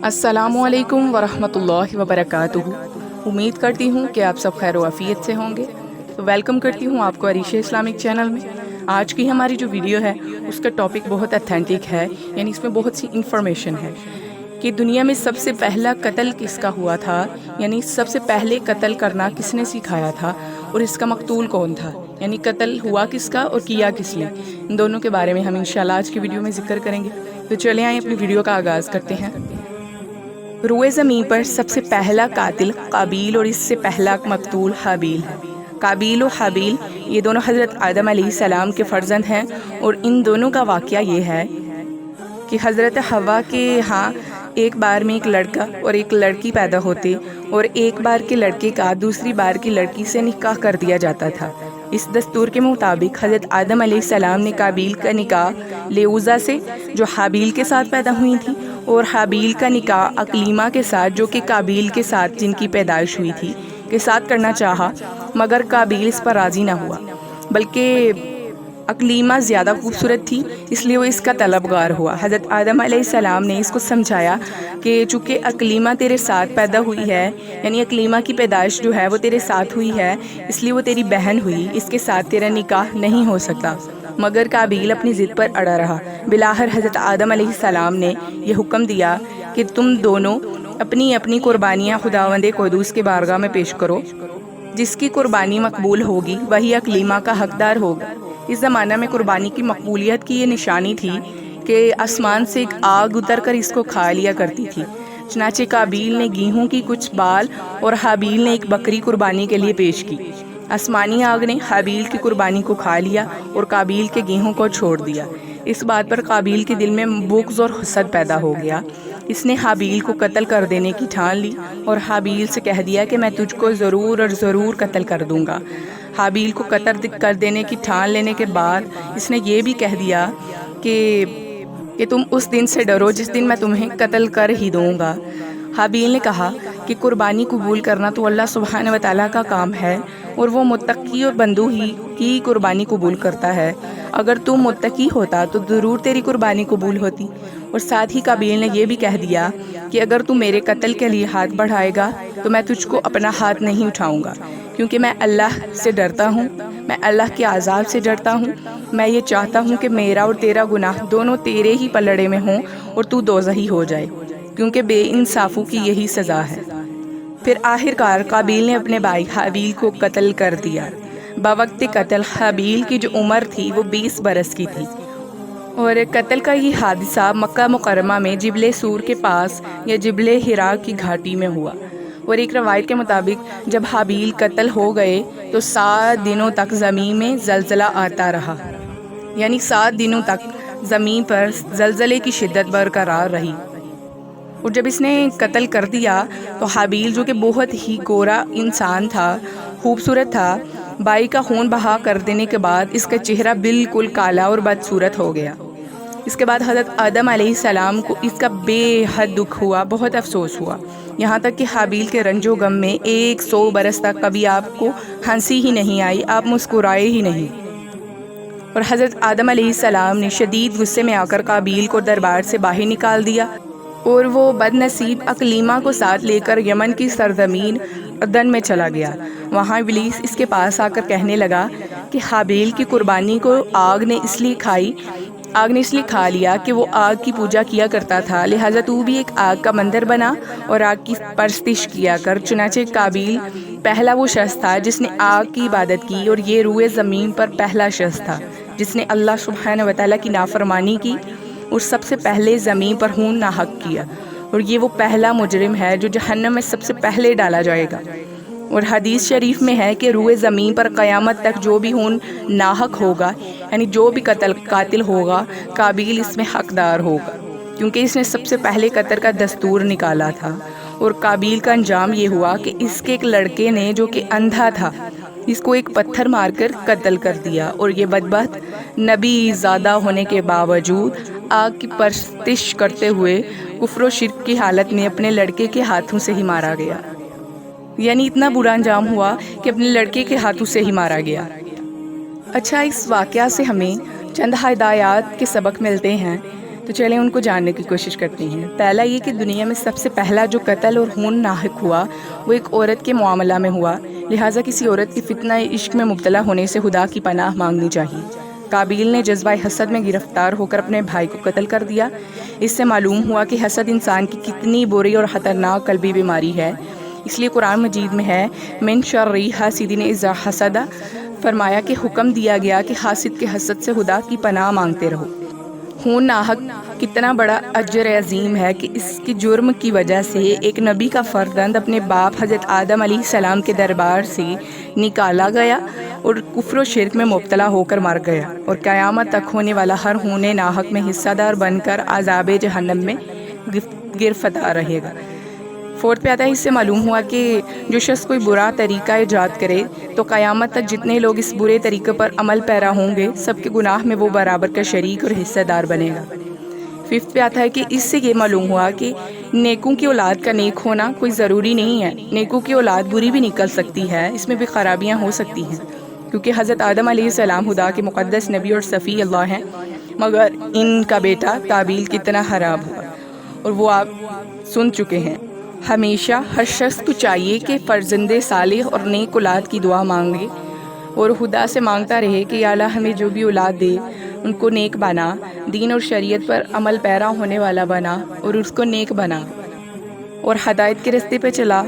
अस्सलामुअलैकुम वरहमतुल्लाहि वबरकातुहू। उम्मीद करती हूँ कि आप सब खैर आफियत से होंगे। तो वेलकम करती हूँ आपको अरीशे इस्लामिक चैनल में। आज की हमारी जो वीडियो है उसका टॉपिक बहुत अथेंटिक है, यानी इसमें बहुत सी इंफॉर्मेशन है कि दुनिया में सबसे पहला कत्ल किसका हुआ था, यानी सबसे पहले कत्ल करना किसने सिखाया था और इसका मकतूल कौन था, यानी कत्ल हुआ किसका और किया किसने। इन दोनों के बारे में हम इंशाल्लाह आज की वीडियो में जिक्र करेंगे। तो चलिए आइए अपनी वीडियो का आगाज़ करते हैं। रुए ज़मीन पर सबसे पहला कातिल काबील और इससे पहला मकतूल हाबील है। काबील और हाबील ये दोनों हज़रत आदम अलैहिस्सलाम के फ़र्जंद हैं और इन दोनों का वाक़या ये है कि हज़रत हवा के यहाँ एक बार में एक लड़का और एक लड़की पैदा होते और एक बार के लड़के का दूसरी बार की लड़की से निकाह कर दिया जाता था। इस दस्तूर के मुताबिक हज़रत आदम अलैहिस्सलाम ने काबील का निकाह लेऊज़ा से जो हाबील के साथ पैदा हुई थी और हाबील का निकाह अकलीमा के साथ जो कि काबील के साथ जिनकी पैदाइश हुई थी के साथ करना चाहा, मगर काबील इस पर राज़ी ना हुआ, बल्कि अकलीमा ज़्यादा खूबसूरत थी इसलिए वो इसका तलबगार हुआ। हज़रत आदम अलैहिस्सलाम ने इसको समझाया कि चूँकि अकलीमा तेरे साथ पैदा हुई है, यानी अकलीमा की पैदाइश जो है वो तेरे साथ हुई है, इसलिए वो तेरी बहन हुई, इसके साथ तेरा निकाह नहीं हो सकता। मगर काबील अपनी ज़िद पर अड़ा रहा। बिलाखिर हज़रत आदम अलैहिस्सलाम ने यह हुक्म दिया कि तुम दोनों अपनी अपनी कुर्बानियाँ खुदावंद क़ुद्दूस के बारगाह में पेश करो। जिसकी कुर्बानी मकबूल होगी वही अकलीमा का हकदार होगा। इस ज़माना में कुर्बानी की मकबूलियत की ये निशानी थी कि आसमान से एक आग उतर कर इसको खा लिया करती थी। चनाचे काबील ने गेहूं की कुछ बाल और हाबील ने एक बकरी कुर्बानी के लिए पेश की। आसमानी आग ने हाबील की कुर्बानी को खा लिया और काबील के गेहूं को छोड़ दिया। इस बात पर काबील के दिल में बुग़्ज़ और हसद पैदा हो गया। इसने हाबील को कत्ल कर देने की ठान ली और हाबील से कह दिया कि मैं तुझको ज़रूर और ज़रूर कत्ल कर दूंगा। हाबील को कत्ल कर देने की ठान लेने के बाद इसने ये भी कह दिया कि तुम उस दिन से डरो जिस दिन मैं तुम्हें कत्ल कर ही दूंगा। हाबील ने कहा कि कुर्बानी कबूल करना तो अल्लाह सुब्हानहू व तआला का काम है और वो मुत्तकी और बंदू ही की कुर्बानी कबूल करता है। अगर तू मुत्तकी होता तो ज़रूर तेरी कुर्बानी कबूल होती। और साथ ही काबील ने यह भी कह दिया कि अगर तू मेरे कत्ल के लिए हाथ बढ़ाएगा तो मैं तुझको अपना हाथ नहीं उठाऊंगा, क्योंकि मैं अल्लाह से डरता हूँ, मैं अल्लाह के अज़ाब से डरता हूँ। मैं ये चाहता हूँ कि मेरा और तेरा गुनाह दोनों तेरे ही पलड़े में हों और तू दोज़खी हो जाए, क्योंकि बेइंसाफ़ों की यही सज़ा है। फिर आखिरकार काबील ने अपने भाई हाबील को कत्ल कर दिया। बवक्त कत्ल हाबील की जो उम्र थी वो 20 बरस की थी और कत्ल का ये हादसा मक्का मुकर्रमा में जिबले सूर के पास या जिबले हिरा की घाटी में हुआ। और एक रवायत के मुताबिक जब हाबील कत्ल हो गए तो 7 दिनों तक ज़मीन में ज़लज़ला आता रहा, यानी 7 दिनों तक ज़मीन पर ज़लज़ले की शिद्दत बरकरार रही। और जब इसने कत्ल कर दिया तो हाबील जो कि बहुत ही गोरा इंसान था, खूबसूरत था, भाई का खून बहा कर देने के बाद इसका चेहरा बिल्कुल काला और बदसूरत हो गया। इसके बाद हज़रत आदम अलैहिस्सलाम को इसका बेहद दुख हुआ, बहुत अफसोस हुआ, यहाँ तक कि हाबील के रंजो गम में 100 बरस तक कभी आपको हंसी ही नहीं आई, आप मुस्कुराए ही नहीं। और हज़रत आदम अलैहिस्सलाम ने शदीद गुस्से में आकर काबील को दरबार से बाहर निकाल दिया और वो बदनसीब अकलीमा को साथ लेकर यमन की सरजमीन अदन में चला गया। वहाँ इब्लीस इसके पास आकर कहने लगा कि हाबील की कुर्बानी को आग ने इसलिए खा लिया कि वो आग की पूजा किया करता था, लिहाजा तू भी एक आग का मंदिर बना और आग की परस्तिश किया कर। चुनाचे काबील पहला वो शख्स था जिसने आग की इबादत की और ये रुए ज़मीन पर पहला शख्स था जिसने अल्लाह सुब्हानहू व तआला की नाफरमानी की और सबसे पहले ज़मीन पर खून नाहक किया। और ये वो पहला मुजरिम है जो जहन्नम में सबसे पहले डाला जाएगा। और हदीस शरीफ में है कि रुए ज़मीन पर क़यामत तक जो भी खून नाहक होगा, यानी जो भी कातिल होगा, काबील इसमें हकदार होगा, क्योंकि इसने सबसे पहले कत्ल का दस्तूर निकाला था। और काबील का अंजाम ये हुआ कि इसके एक लड़के ने जो कि अंधा था इसको एक पत्थर मारकर कत्ल कर दिया। और ये बदबख्त नबी ज़्यादा होने के बावजूद आग की परस्तिश करते हुए कुफ्र और शिर्क की हालत में अपने लड़के के हाथों से ही मारा गया, यानी इतना बुरा अंजाम हुआ कि अपने लड़के के हाथों से ही मारा गया। अच्छा, इस वाक़या से हमें चंद हिदायत के सबक मिलते हैं تو چلیں ان کو جاننے کی کوشش کرتے ہیں۔ پہلا یہ کہ دنیا میں سب سے پہلا جو قتل اور خون ناحق ہوا وہ ایک عورت کے معاملہ میں ہوا، لہٰذا کسی عورت کی فتنہ عشق میں مبتلا ہونے سے خدا کی پناہ مانگنی چاہیے۔ قابیل نے جذبہ حسد میں گرفتار ہو کر اپنے بھائی کو قتل کر دیا۔ اس سے معلوم ہوا کہ حسد انسان کی کتنی بری اور خطرناک قلبی بیماری ہے۔ اس لیے قرآن مجید میں ہے من شر حاسد اذا حسد، فرمایا کہ حکم دیا گیا کہ حاسد کے حسد سے خدا کی پناہ مانگتے رہو۔ خون ناحق کتنا بڑا اجر عظیم ہے کہ اس کے جرم کی وجہ سے ایک نبی کا فرزند اپنے باپ حضرت آدم علیہ السلام کے دربار سے نکالا گیا اور کفر و شرک میں مبتلا ہو کر مر گیا، اور قیامت تک ہونے والا ہر خون ناحق میں حصہ دار بن کر عذاب جہنم میں گرفتار رہے گا۔ فورتھ پہ آتا ہے، اس سے معلوم ہوا کہ جو شخص کوئی برا طریقہ ایجاد کرے تو قیامت تک جتنے لوگ اس برے طریقے پر عمل پیرا ہوں گے سب کے گناہ میں وہ برابر کا شریک اور حصہ دار بنے گا۔ ففتھ پہ آتا ہے کہ اس سے یہ معلوم ہوا کہ نیکوں کی اولاد کا نیک ہونا کوئی ضروری نہیں ہے، نیکوں کی اولاد بری بھی نکل سکتی ہے، اس میں بھی خرابیاں ہو سکتی ہیں، کیونکہ حضرت آدم علیہ السلام خدا کے مقدس نبی اور صفی اللہ ہیں، مگر ان کا بیٹا قابیل کتنا خراب ہوا اور وہ آپ سن چکے ہیں۔ ہمیشہ ہر شخص کو چاہیے کہ فرزند صالح اور نیک اولاد کی دعا مانگے اور خدا سے مانگتا رہے کہ یا اللہ ہمیں جو بھی اولاد دے ان کو نیک بنا، دین اور شریعت پر عمل پیرا ہونے والا بنا اور اس کو نیک بنا اور ہدایت کے راستے پہ چلا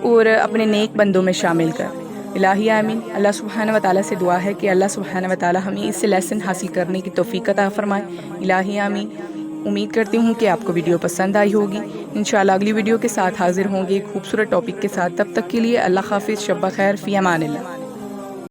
اور اپنے نیک بندوں میں شامل کر۔ الہی آمین۔ اللہ سبحانہ و تعالیٰ سے دعا ہے کہ اللہ سبحانہ و تعالیٰ ہمیں اس سے لیسن حاصل کرنے کی توفیق عطا فرمائے۔ الہی آمین۔ امید کرتی ہوں کہ آپ کو ویڈیو پسند آئی ہوگی۔ انشاءاللہ اگلی ویڈیو کے ساتھ حاضر ہوں گے ایک خوبصورت ٹاپک کے ساتھ۔ تب تک کے لیے اللہ حافظ، شب بخیر، فی امان اللہ۔